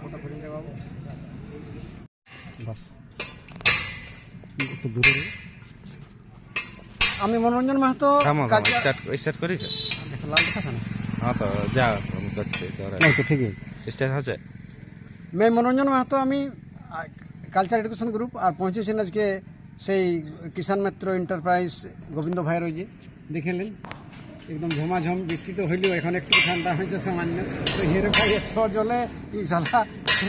Photo করে নিতে পাবো বাস একটু দূরে আমি মনোরঞ্জন মাহাতো স্টার্ট করেছে লাল দেখা না হ্যাঁ তো যা আমি করছি ঠিক স্টার্ট হচ্ছে मैं मनोरंजन महतो আমি কালচার এডুকেশন গ্রুপ আর পৌঁছেছেন আজকে সেই কিষাণ মিত্র এন্টারপ্রাইজ গোবিন্দ ভাইয়ের ওই যে দেখলেন একদম ঝমাঝম বৃষ্টি তো হইলেও এখন একটু ঠান্ডা হয়েছে সামান্য তো হেরে ভাই এত জলে এই সালা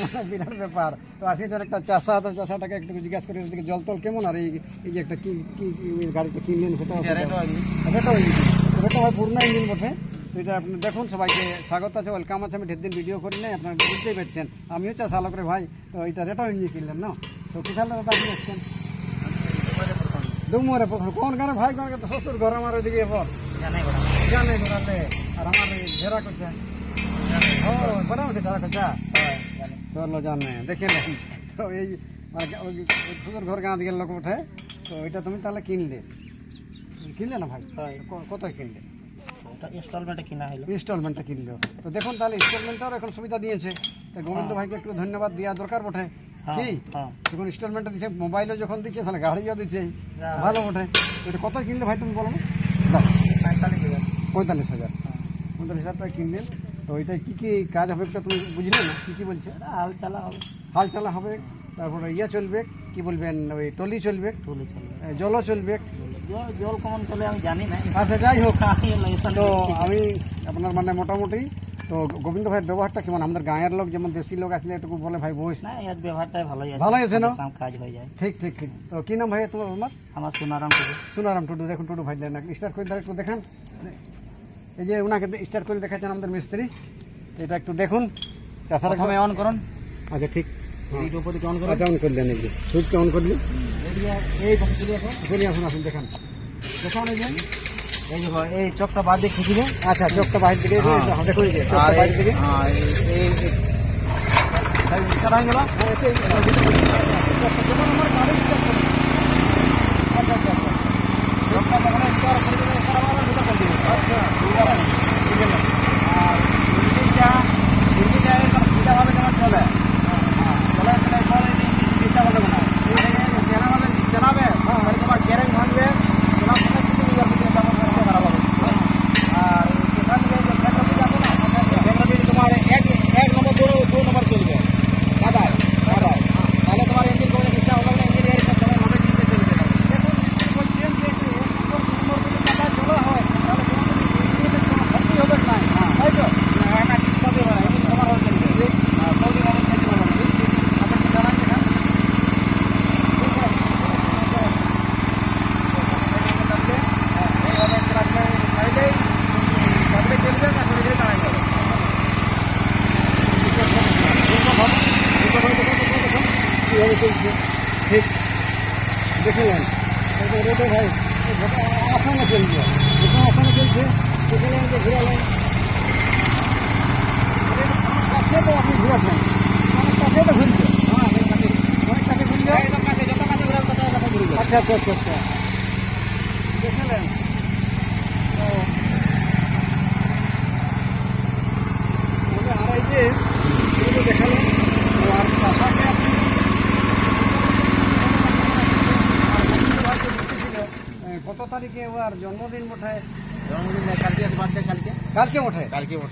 মানে বিরাট ব্যাপার তো আসি তার একটা চাষা তো চাষাটাকে একটু জিজ্ঞাসা করে এদিকে জল তল কেমন আর এই যে একটা কি কি গাড়িটা কিনলেন সেটা হয় পূর্ণ ইঞ্জিন বটে তো এটা আপনি দেখুন সবাইকে স্বাগত আছে ওয়েলকাম আছে আমি ঢের দিন ভিডিও করি নাই আপনারা বুঝতেই পারছেন আমিও চাষা করে ভাই তো এটা রেটাও ইঞ্জিন কিনলেন না তো কিষাণ দাদা আপনি আসছেন দুমরে কোন গানে ভাই কোন তো শ্বশুর ঘর আমার ওইদিকে এবার জানে ঘোরালে আর আমার ঘেরা করছে ও বড় আছে ঘেরা করছে চলো জানে দেখে তো এই শ্বশুর ঘর গাঁ দিকে লোক ওঠে তো এটা তুমি তাহলে কিনলে না ভাই কত কিনলে ইনস্টলমেন্টটা কিনলো তো দেখুন তাহলে ইনস্টলমেন্টটাও এখন সুবিধা দিয়েছে গোবিন্দ ভাইকে একটু ধন্যবাদ দেওয়া দরকার বটে কি যখন ইনস্টলমেন্টটা দিচ্ছে মোবাইলও যখন দিচ্ছে তাহলে গাড়িও দিচ্ছে ভালো বটে এটা কত কিনলে ভাই তুমি বলো 45,000 45,000 কিনলেন তো ওইটা কি কি কাজ হবে একটা তুমি বুঝলে না কি বলছে হাল চালা হবে তারপরে ইয়া চলবে কি বলবেন ওই টলি চলবে জলও চলবে জল কেমন চলে আমি জানি না আচ্ছা যাই হোক তো আমি আপনার মানে মোটামুটি তো গোবিন্দ ভাইয়ের ব্যবহারটা কেমন আমাদের গাঁয়ের লোক যেমন দেশি লোক আসলে একটু বলে ভাই বস না এর ব্যবহারটাই ভালোই আছে না কাজ হয়ে যায় ঠিক তো কি নাম ভাই তোমার আমার সোনারাম টুডু দেখুন টুডু ভাই স্টার্ট করে একটু দেখান এই যে ওনাকে স্টার্ট করে দেখাচ্ছেন আমাদের মিস্ত্রি এটা একটু দেখুন চাষারা প্রথমে অন করুন আচ্ছা ঠিক অন করুন আচ্ছা অন করলেন এই যে সুইচটা অন করলেন এই আসুন দেখান এই যে এই চকটা বাদ দিয়ে খিচিবে আচ্ছা চকটা বাইরে দিকে দেখুন এই যে চকটা বাইরে দিকে হয়ে গেল সুবিধাভাবে যেমন চলে চালাবে তোমার ক্যারেন ভাঙবে আর সেখান থেকে যাবো না তোমার এক নম্বর দু নম্বর চলবে দাদা তাহলে তোমার ইঞ্জিন কোনো নিচা হবে না ইঞ্জিন এর সময় হবে নিচে চলবে চলা হয় তাহলে ক্ষতি হবে না তাই তো একটা চিন্তা দেবে না ইঞ্জিন তোমার হয়ে চলবে ঠিক দেখলেন রেটে ভাই আসানে চলছে আসানে চলছে দেখলেন যে ঘুরালেন কাছে তো আপনি ঘুরাচ্ছেন অনেক কাছে তো ঘুরছে অনেক কাছে ঘুরলে আচ্ছা দেখলেন তো আর এই যে দেখালেন আর চাষাকে কত তারিখে ওর জন্মদিন বটে কালকে ওঠে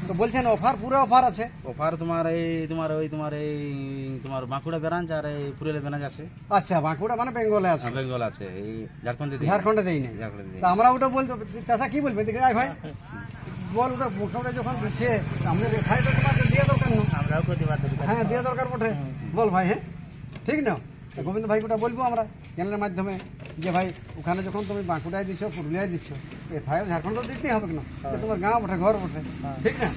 তো বলছেন অফার পুরো অফার আছে অফার তোমার তোমার বাঁকুড়া ব্রাঞ্চ আর এই পুরুলিয়া ব্রাঞ্চ আছে আচ্ছা বাঁকুড়া মানে বেঙ্গলে আছে এই ঝাড়খণ্ডে দেই না আমরা ওটা বলতে চাষা কি বলবে দেখে ভাই বল ওটা মোটামুটি যখন দিচ্ছে আমাদের ভাই তো তোমাকে দিয়ে দরকার না হ্যাঁ দিয়ে দরকার বটে বল ভাই হ্যাঁ ঠিক না গোবিন্দ ভাই ওটা বলবো আমরা চ্যানেলের মাধ্যমে যে ভাই ওখানে যখন তুমি বাঁকুড়ায় দিচ্ছ পুরুলিয়ায় দিচ্ছ এথায় ঝাড়খণ্ড দিতেই হবে না তোমার গাঁ বটে ঘর বটে ঠিক না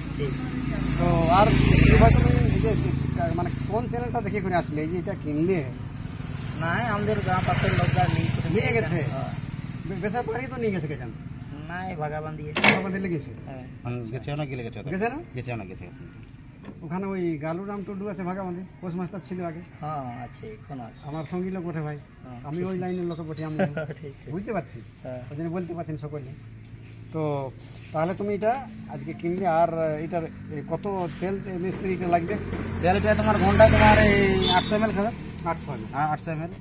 তো আর ভাই তুমি এই যে মানে কোন চ্যানেলটা দেখে করে আসলে এই যে এটা কিনলে না আমাদের গাঁ পাশের লোকরা নিয়ে গেছে বেসার পাড়ি তো নিয়ে গেছে কে জানো না ভাগাবান্দি লেগেছে গেছে ওখানে ওই গালুরাম টুডু আছে ভাগাবান্ধি পোস্ট মাস্টার ছিল আগে আছে আমার সঙ্গী লোক ওঠে ভাই আমি ওই লাইনের লোক বটে আমি বুঝতে পারছি ওই জন্য বলতে পারছেন সকলে তো তাহলে তুমি এটা আজকে কিনলে, আর এটার কত তেল মিস্ত্রিটা লাগবে? তেলটা তোমার ঘন্টায় তোমার এই 800 ml খাবে। 800 ml। হ্যাঁ 800 ml।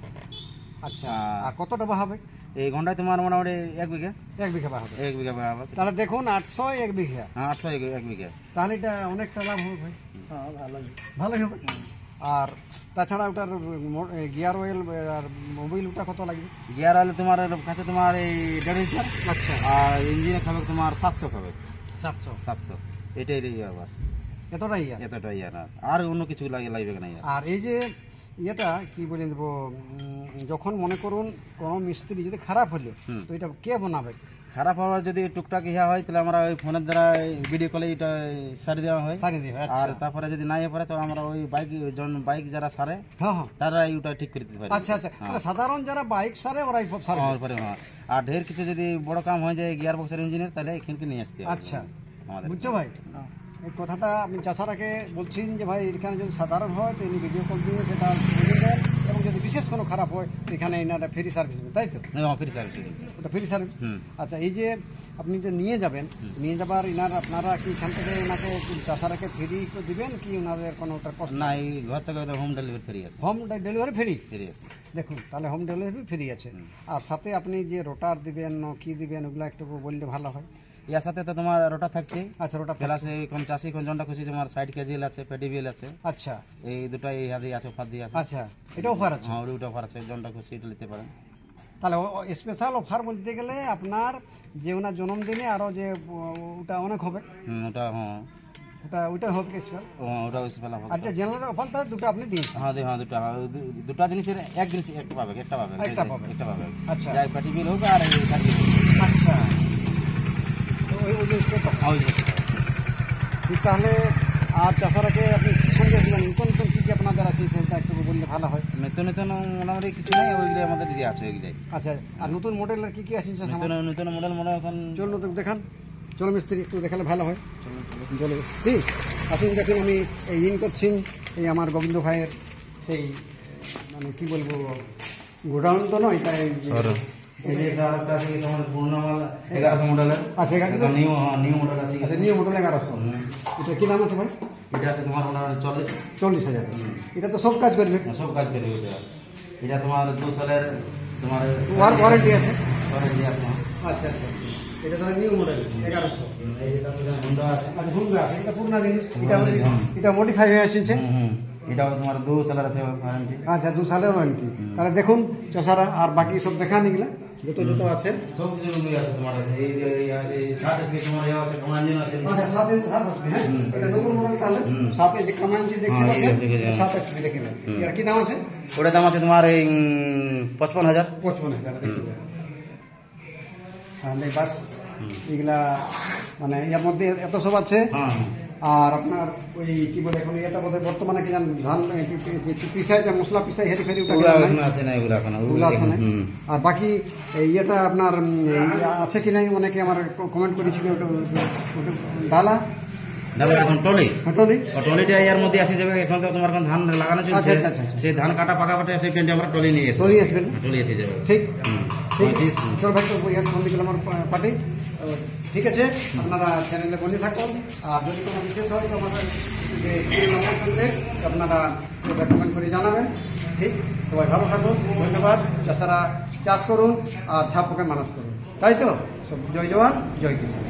আচ্ছা, আর কত টাকা হবে? এই ঘন্টায় তোমার মোটামুটি 1 বিঘা। 1 বিঘা হবে। 1 বিঘা হবে। তাহলে দেখুন 800 1 বিঘা। হ্যাঁ 800 1 বিঘা। তাহলে এটা অনেকটা লাভ হবে ভাই। হ্যাঁ ভালোই হবে। আর তাছাড়া ওটার গিয়ার অয়েল আর মোবিল ওটা কত লাগবে? গিয়ার অয়েল তোমার কাছে তোমার এই 1.5 লিটার। আচ্ছা, আর ইঞ্জিনে খাবে তোমার 700 খাবে। 700। এটাই আবার এতটাই? এতটাই আর অন্য কিছু লাগবে না। আর এই যে ইয়েটা কি বলে দেবো, যখন মনে করুন কোনো মিস্ত্রি যদি খারাপ হলো, তো এটা কে বানাবে? খারাপ হওয়ার যদি টুকটাক ইয়া হয় তাহলে আমরা ওই ফোনের দ্বারা ভিডিও কলে এটা সারি দেওয়া হয়। আর তারপরে যদি নাই পারে তো আমরা ওই বাইক যারা সারে তারা ওটা ঠিক করে দিতে পারি। আচ্ছা আচ্ছা, সাধারণ যারা বাইক সারে ওরাই সব সারে। আর ঢের কিছু যদি বড় কাম হয়ে যায় গিয়ার বক্সের ইঞ্জিনের, তাহলে এখানকে নিয়ে আসতে হবে। আচ্ছা, বুঝছো ভাই? এই কথাটা আপনি চাষারাকে বলছেন যে ভাই এখানে যদি সাধারণ হয় তো ইনি ভিডিও কল দিয়ে সেটা বুঝে দেন, এবং যদি বিশেষ কোনো খারাপ হয় এখানে এনারা ফ্রি সার্ভিস দেবে, তাই তো? ফ্রি সার্ভিস, ওটা ফ্রি সার্ভিস। আচ্ছা, এই যে আপনি যে নিয়ে যাবেন, নিয়ে যাবার আপনারা কি এখান থেকে ওনাকে চাষারাকে ফ্রি দিবেন কি ওনাদের কোনো ওটার কষ্ট? না, এই ঘর থেকে হোম ডেলিভারি ফ্রি আছে। হোম ডেলিভারি ফ্রি আছে। দেখুন, তাহলে হোম ডেলিভারি ফ্রি আছে। আর সাথে আপনি যে রোটার দিবেন কি দিবেন ওগুলো একটু বললে ভালো হয়। ইয়ার সাথে তো তোমার রোটা থাকছে। আচ্ছা, রোটা আছে কোন চাষি কোন জনটা খুশি তোমার সাইড কেজিএল আছে, পেডিবিএল আছে। আচ্ছা, এই দুটাই হাদি আছে, অফার দিয়ে আছে। আচ্ছা, এটা অফার আছে? হ্যাঁ, ওটা অফার আছে, জনটা খুশি এটা নিতে পারেন। তাহলে স্পেশাল অফার বলতে গেলে আপনার যে ওনার জন্মদিনে আরো যে ওটা অনেক হবে। ওটা হ্যাঁ, ওটা হবে স্পেশাল। ওটা স্পেশাল হবে। আর যে জেনারেল অফার তার দুটো আপনি দিন। হ্যাঁ দুটা জিনিসের এক জিনিস একটা পাবে। আচ্ছা, যাই পেডিবিএল হোক আর এই আচ্ছা, ওই জিনিসটা তাহলে। আর চাষারাকে আপনি কি সঙ্গে নতুন নতুন কি আপনাদের আছে সেটা একটু বললে ভালো হয়। নতুন মোটামুটি কিছু নাই, ওইগুলো আমাদের দিদি আছে ওইগুলাই। আচ্ছা, আর নতুন মডেলের কি আছে? নতুন মডেল মনে এখন চল নতুন দেখান। চলো মিস্ত্রি, একটু দেখালে ভালো হয়। চলো ঠিক আসুন, দেখুন আমি এই ইন করছি এই আমার গোবিন্দ ভাইয়ের সেই মানে কি বলবো গোডাউন তো নয়, তাই এই যে এটা একটা আছে তোমার পূর্ণ মাল 1100 মডেলের। আচ্ছা, এটা নিউ মডেল আছে। আচ্ছা, নিউ মডেল 1100। এটা কি দাম আছে ভাই? এটা আছে তোমার 40,000। এটা তো সব কাজ করবে? সব কাজ করবে। এটা তোমার 2 সালের তোমার ওয়ারেন্টি আছে। ওয়ারেন্টি আছে। আচ্ছা আচ্ছা, এটা তাহলে নিউ মডেল 1100। এটা হুন্ডা আছে। আচ্ছা, হুন্ডা, এটা পুরনো জিনিস। এটা মডিফাই হয়ে আসছে। এটাও তোমার 2 সালের আছে ওয়ারেন্টি। আচ্ছা, 2 সালের ওয়ারেন্টি। তাহলে দেখুন চাষারা, আর বাকি সব দেখান এগুলা যত আছে সব কিছু আছে তোমার। এই যে সাথে তোমার আছে কমাঞ্জিন আছে। আচ্ছা, সাথে আছে। হ্যাঁ, এটা নতুন মডেল। তাহলে সাথে যে কমাঞ্জি দেখতে পাচ্ছেন, সাথে আছে দেখেন। এর কি দাম আছে? ওটার দাম আছে তোমার এই 55,000। 55,000 দেখুন। তাহলে বাস এগুলা মানে এর মধ্যে এত সব আছে। আর আপনার ওই কি বলে এখন এটা বোধহয় বর্তমানে কি জান ধান পিসাই, মশলা পিসাই হেরি ফেরি ওগুলো আছে না, ওগুলো আছে না। আর বাকি ইয়েটা আপনার আছে কি নাই? অনেকে আমার কমেন্ট করেছিল ডালা এখন টলি টলি টলিটা এর মধ্যে আসে যাবে। এখন তো তোমার ধান লাগানো চলছে, সেই ধান কাটা পাকা পাটে সেই কেন্দ্রে আমরা টলি নিয়ে আসবেন। টলি এসে যাবে। ঠিক চল ভাই, তো ফোন দিলাম আমার পার্টি। ঠিক আছে, আপনারা চ্যানেলে বলে থাকুন। আর যদি কোনো বিশেষ হয় তো আমাদের আপনারা কমেন্ট করে জানাবেন। ঠিক, সবাই ভালো থাকুন, ধন্যবাদ। চাষারা চাষ করুন আর ছাপকে মানুষ করুন, তাই তো? জয় জওয়ান, জয় কিষান।